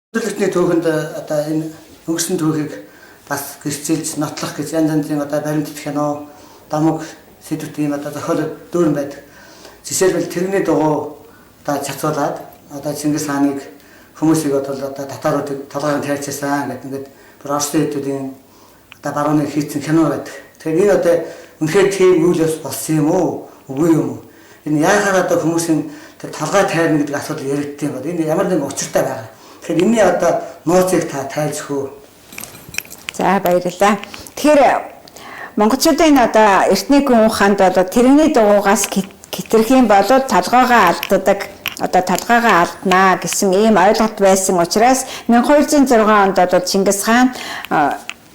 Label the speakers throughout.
Speaker 1: Төлөвлөлтний түүхэнд одоо энэ өнгөрсөн түүхийг бас гэрчилж нотлох гэж янз янзын одоо баримтат кино, дамаг сэдвүүд ийм одоо зохиолууд дүүрэн байдаг. Жишээлбэл тэрний дугуй одоо цацуулаад одоо Чингис хааныг хүмүүсийг одоо татаруудыг толгойн тайрчсан гэдэг ингээд бүр орсын хэдүүдийн одоо барууны хийцэн кино байдаг. Тэгэхээр энэ одоо үнэхээр тийм үйл явц болсон юм уу? Үгүй юм уу? Энэ яагаад одоо хүмүүсийн тэр толгой тайрна гэдэг асуудал яригдсан юм бол энэ ямар нэгэн учиртай байгаа. Тэгэхээр энэний одоо нууцыг та тайлж хөө.
Speaker 2: За баярлалаа. Тэгэхээр монголчуудын одоо эртний гүн ухаанд бол тэрэгний дугуйгаас хитрэх юм бол толгойгоо алддаг, одоо толгойгоо алднаа гэсэн ийм ойлголт байсан учраас 1206 онд бол Чингис хаан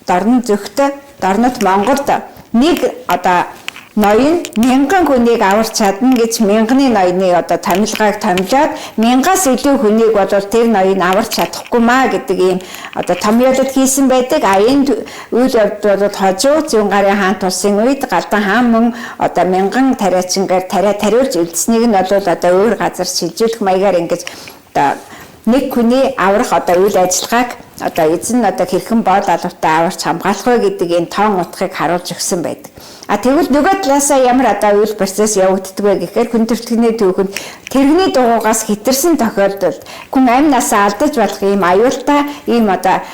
Speaker 2: дорн зөвхтө дорнот Монголд нэг одоо ноён 1000 хүнийг аварч чадна гэж 1000-ны ноёны одоо томилгааг томилоод 1000-аас илүү хүнийг бол тэр ноён аварч чадахгүй маа гэдэг ийм одоо томьёолол хийсэн байдаг. А энэ үйл явдал бол хожуу зүүн гарын хаан тулсын үед Галдан хаан мөн одоо 1000 тариачингаар тариулж үлдсэнийг нь бол одоо өөр газар шилжүүлэх маягаар ингэж одоо нэг хүний аврах одоо үйл ажиллагааг одоо эзэн одоо хэрхэн боол алавтаа аварч хамгаалах вэ гэдэг энэ тоон утгыг харуулж өгсөн байдаг. А тэгвэл нөгөө талаасаа ямар одоо үйл процесс явагддаг вэ гэхээр хүн төрөлхтний түүхэнд тэрэгний дугуйгаас хитэрсэн тохиолдолд хүн амь насаа алдаж болох ийм аюултай ийм одоо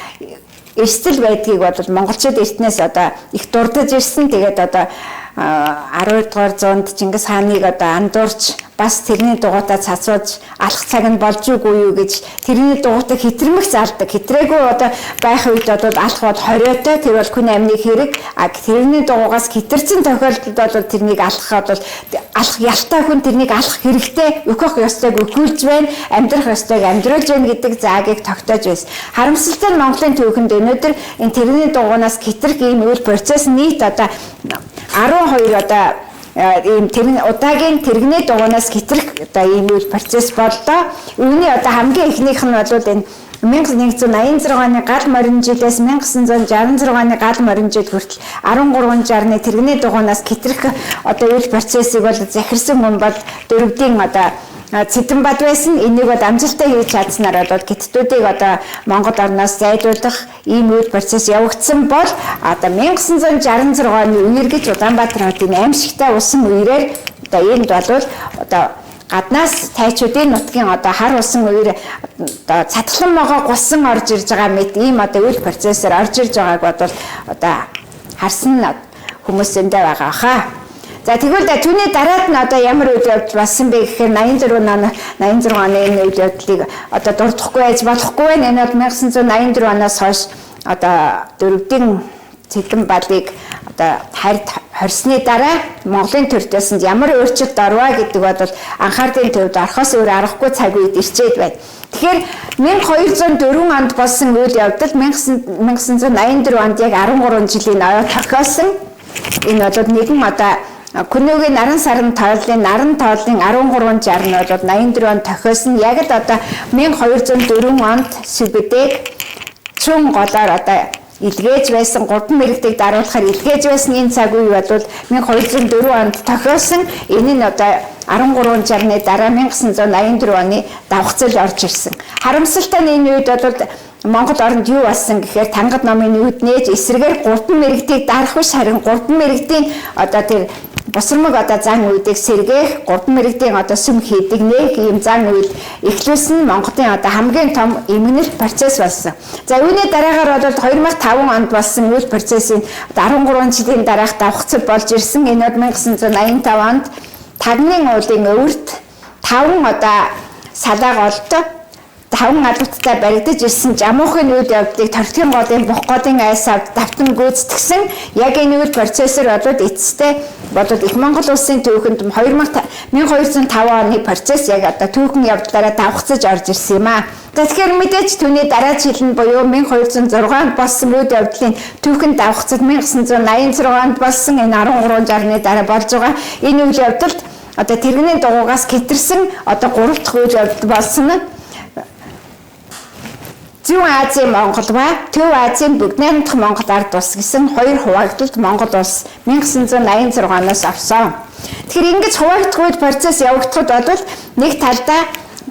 Speaker 2: эрсдэл байдгийг бол монголчууд эртнээс одоо их дурдж ирсэн. Тэгээд одоо 12 дугаар зуунд Чингис хааныг одоо андуурч бас тэрний дугуйтаа цацуулж алах цаг нь болж үгүй юу гэж тэрний дугуйтаа хитрмэх залдаг. Хитрээгүй одоо байх үед бол алах бол хориотой. Тэр бол хүний амны хэрэг. А тэрний дугуйгаас хитэрсэн тохиолдолд бол тэрнийг алах бол алах ялтай хүн тэрнийг алах хэрэгтэй. Өөхөх ёстойг өгүүлж байна. Амьдрах ёстойг амьдруулж байна гэдэг заагийг тогтоож байсан. Харамсалтай нь Монголын түүхэнд өнөөдөр энэ тэрний дугуйнаас хитрэх ийм үйл процесс нийт одоо 12 одоо ийм удаагийн тэрэгний дугуйнаас хитрэх одоо ийм үйл процесс боллоо. Үүний одоо хамгийн ихнийх нь бол энэ 1186 оны гал морин жилээс 1966 оны гал морин жил хүртэл 13 жарны тэрэгний дугуйнаас хитрэх одоо үйл процессыг бол захирсан хүн бол дөрөвдийн одоо Цэдэнбад байсан. Энийг бол амжилттай хийж чадсанаар бол гиттүүдийг одоо Монгол орноос зайлуулах ийм үйл процесс явагдсан бол одоо 1966 оны үеэр гэж Улаанбаатар хотын аимшигтай усан үеэрээр одоо энд бол одоо гаднаас тайчуудын нутгийн одоо хар усан үеэр одоо цатгалан могоо гулсан орж ирж байгаа мэт ийм одоо үйл процессор орж ирж байгааг бол одоо харсан хүмүүс зөндөө байгаа хаа. За тэгвэл түүний дараад нь одоо ямар үйл явдал болсон бэ гэхээр 86 оны энэ үйл явдлыг одоо дурдахгүй байж болохгүй байна. Энэ бол 1984 оноос хойш одоо дөрөвдийн Цэдэнбадыг одоо харьд хорсны дараа Монголын төрөлтөнд ямар өөрчлөлт орваа гэдэг бол анхаардын төвд орхоос өөр аргагүй цаг үед ирчээд байна. Тэгэхээр 1204 онд болсон үйл явдал 1984 онд яг 13 жилийн ой тохиолсон. Энэ бол нэгэн одоо Күнөөгийн наран сарын тооллын наран тооллын 1360 нь бол 84 онд тохиолсон. Яг л одоо 1204 онд Сүбэдэг чүн голоор одоо илгээж байсан 3 мэрэгдэг даруулахаар илгээж байсан энэ цаг үе бол 1204 онд тохиолсон. Энэ нь одоо 1360-ны дараа 1984 оны давхцал орж ирсэн. Харамсалтай нь энэ үед бол Монгол оронд юу болсон гэхээр Тангад номын үүднээж эсрэгээр 3 мэрэгдийг дарах биш харин 3 мэрэгдийн одоо тэр босромог одоо зан үйдийг сэргээх 3 мэрэгдийн одоо сүм хийдэг нэг ийм зан үед эхлүүлсэн Монголын одоо хамгийн том эмгэнэлт процесс болсон. За үүний дараагаар бол 2005 онд болсон үйл процессын 13 жилийн дараах давхцал болж ирсэн. Энэ бол 1985 онд Тагнын уулын өвөрт 5 одоо салааг олдоо 5 албаттай баригдаж ирсэн жамуухын үйл явдлыг Тортгийн голын бух голын айсавд давтан гүйцэтгсэн. Яг энэ үйл процессор болоод эцэстээ болоод их Монгол улсын түүхэнд 1205 оны процесс яг одоо түүхэн явдлаараа давхцаж орж ирсэн юм аа. Тэгэхээр мэдээж түүний дараа жил нь буюу 1206 онд болсон үйл явдлын түүхэн давхцад 1986 онд болсон энэ 1360-ны дараа болж байгаа. Энэ үйл явдалд одоо тэрэгний дугуйгаас хитэрсэн одоо 3 дахь үйл явдал болсон нь Зүүн Азийн Монгол ба Төв Азийн бүгд найрамдах Монгол ард улс гэсэн хоёр хуваагдалд Монгол улс 1986 оноос авсан. Тэгэхээр ингэж хуваагдах үйл процесс явагдахад бол нэг талдаа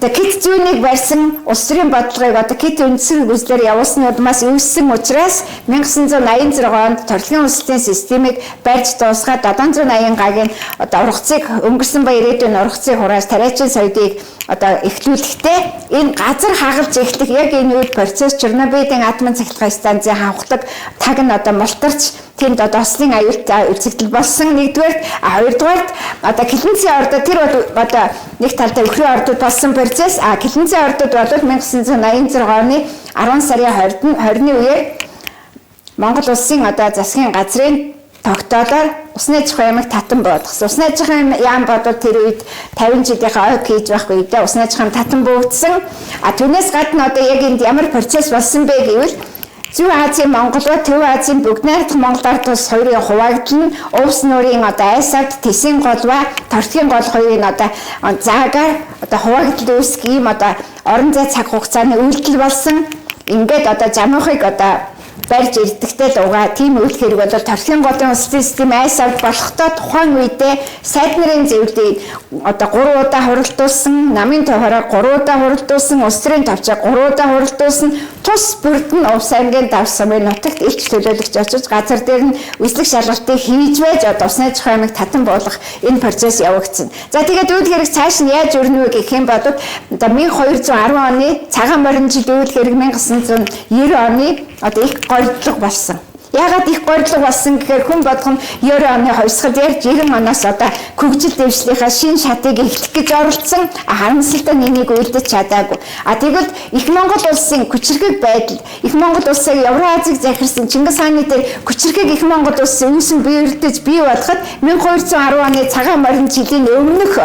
Speaker 2: кит зүүнийг барьсан улс төрийн бодлогыг одоо кит үндсэг үзлээр явуулсны улмаас үүссэн учраас 1986 онд төрөлхийн үндэслэлийн системийг барьж дуусгаад 780 гагийн одоо ургацыг өнгөрсөн ба ирээдүйн ургацыг хурааж тариачин соёлыг одоо эхлүүлэхдээ энэ газар хагалж эхлэх яг энэ үед процесс Чернобылийн атомын цахилгаан станцын хавхлаг таг нь одоо мултарч тэнд одоо ослын аюултай үзэгдэл болсон нэгдүгээр хоёрдугаарт одоо Килэнцийн ордод тэр одоо нэг талдаа өхрийн ордод болсон процесс Килэнцийн ордод бол 1986 оны 10 сарын 20-ны үеэр Монгол улсын одоо засгийн газрын тогтоолоор усны аж ахуйн яамыг татан буудсан. Усны аж ахуйн яам бодвол тэр үед 50 жилийнхаа ойг хийж байхгүй үедээ усны аж ахуйн татан буудсан. Түүнээс гадна одоо яг энд ямар процесс болсон бэ гэвэл Зүүн Азийн Монголоо Төв Азийн бүгд найрамдах Монгол ард улс хоёрын хуваагдал нь Увс нуурын одоо Айсавд Тэсийн голва Тортгийн гол хоёрын одоо заагаар одоо хуваагдал үүсэх ийм одоо орон зай цаг хугацааны үйлдэл болсон. Ингээд одоо жамхыг одоо барьж ирдэгтэй дуугаа тийм үйл хэрэг бол Тортгийн голын улсын систем Айсавд болохдоо тухайн үедээ сайд нарын зөвлөлийг одоо 3 удаа хуралдуулсан, намын тохороо 3 удаа хуралдуулсан, улс төрийн товчоо 3 удаа хуралдуулсан, тус бүрдэн Увс аймгийн давсамын нутагт илч төлөөлөгч очиж газар дээр нь үслэг шалгалтыг хийж байж одоо усны аж ахуйн яамыг татан буулгах энэ процесс явагдсан. За тэгээд үйл хэрэг цааш нь яаж өрнө вэ гэх юм бол одоо 1210 оны цагаан морин жил үйл хэрэг 1990 оны одоо их гордлог болсон. Яагаад их гордлог болсон гэхээр хүн болгон 90 оны хойсгол яг 90 оноос одоо хөгжил дэвшлийнхаа шин шатыг эхлэх гэж оролцсон. Харамсалтай нэнийг үлдэж чадаагүй. Тэгвэл их Монгол улсын хүчирхэг байдал, их Монгол улсыг Евразийг захирсан Чингис хааны дээр хүчирхэг их Монгол улсын үүсэн биелдэж бий болоход 1210 оны цагаан морин жилийн өмнөх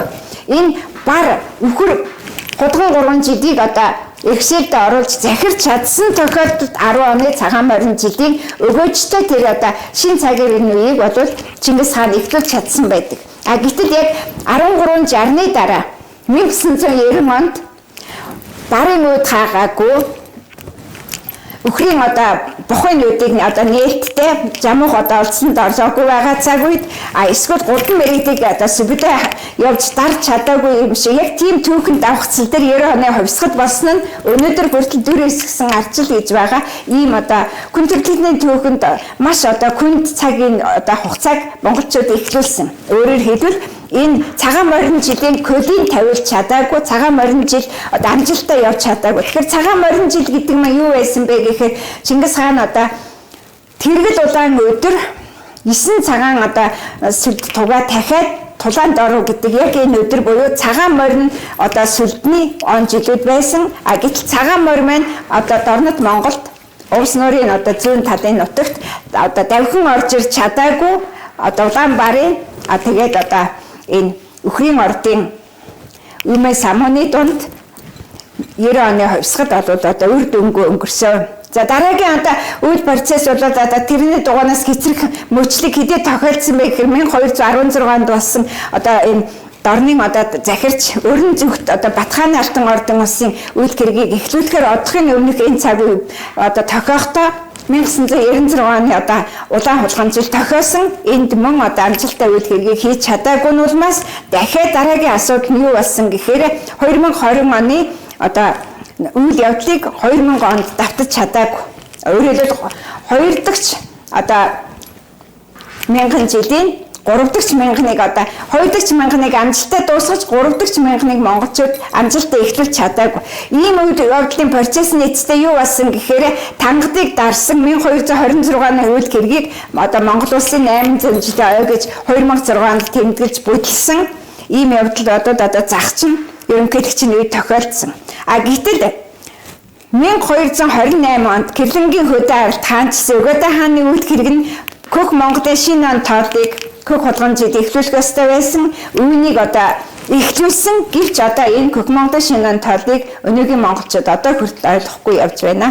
Speaker 2: энэ бар өхөр гудган 3 жилийг одоо Excel-д оруулж захирч чадсан тохиолдолд 10 оны цагаан морин жилийн өгөөжтэй тэр одоо шин цагийн үеийг бол Чингис хаан эхлүүлж чадсан байдаг. Гэтэл яг 1360-ны дараа 1990 онд барын үед хаагаагүй өхрийн одоо бухынуудыг одоо нээлттэй жамуух одоо олдсонд орлоогүй байгаа цаг үед эсвэл гурдан мэрэгдийг одоо сүбдээ явж дарж чадаагүй юм шиг яг тийм түүхэн давхцал дээр 90 оны хувьсгал болсон нь өнөөдөр хүртэл дүрээс гисэн арчил гэж байгаа ийм одоо хүн төрөлхтний түүхэнд маш одоо хүнд цагийн одоо хугацааг монголчууд эхлүүлсэн. Өөрөөр хэлбэл энэ цагаан морин жилийн кодыг тавиулж чадаагүй цагаан морин жил одоо амжилттай явж чадаагүй. Тэгэхээр цагаан морин жил гэдэг нь юу байсан бэ гэхээр Чингис хаан одоо тэргэл улаан өдөр 9 цагаан одоо сүлд тугаа дахиад тулаанд оров гэдэг яг энэ өдөр буюу цагаан морин одоо сүлдний он жилүүд байсан. Гэтэл цагаан морин маань одоо дорнод Монголд Увс нуурын одоо зүүн талын нутагт одоо давхин орж ирж чадаагүй одоо улаан барын тэгээд одоо энэ өхрийн ордын Умэ самууны дунд 90 оны хувьсгал одоо үр дүнгүй өнгөрсөн. За дараагийн одоо үйл процесс бол одоо тэрний дугаанаас хэцрэх мөчлөг хэдий тохиолдсон бэ гэхээр 1216 онд болсон одоо энэ дорнын одоо захирч өрн зүгт одоо Батхааны алтан ордын улсын үйл хэргийг эхлүүлэхээр одоогийн өмнөх энэ цаг үе одоо тохиохдоо 1996 оны одоо улаан хулгайн зүйл тохиосон энд мөн одоо амжилттай үйл хэргийг хийж чадаагүй нь улмаас дахиад дараагийн асуудал нь юу болсон гэхээр 2020 оны одоо үйл явдлыг 2000 онд давтаж чадаагүй. Өөрөөр хэлбэл 2 дахь одоо 1000 жилийн 3 дахь мянганыг одоо 2 дахь мянганыг амжилттай дуусгаж 3 дахь мянганыг монголчууд амжилттай эхлүүлж чадаагүй. Ийм үед явдлын процесс нийцтэй юу болсон гэхээр тангадыг дарсан 1226 оны үйл хэргийг одоо Монгол улсын 800 жилийн ой гэж 2006 онд тэмдэглэж бүтлсэн. Ийм явдал одоо загчин ерөнхийлөгчийн үед тохиолдсон. Гэтэл 1228 онд Кирлэнгийн хөдөө авалт хаанчсан Угаада хааны үйл хэрэг нь Хөх Монголын шинэ он тооллыг Хөх хулгайн жил эхлүүлэх ёстой байсан. Үүнийг одоо эхлүүлсэн гэвч одоо энэ Хөх Монголын шинэ он тооллыг өнөөгийн монголчууд одоо хүртэл ойлгохгүй явж байна.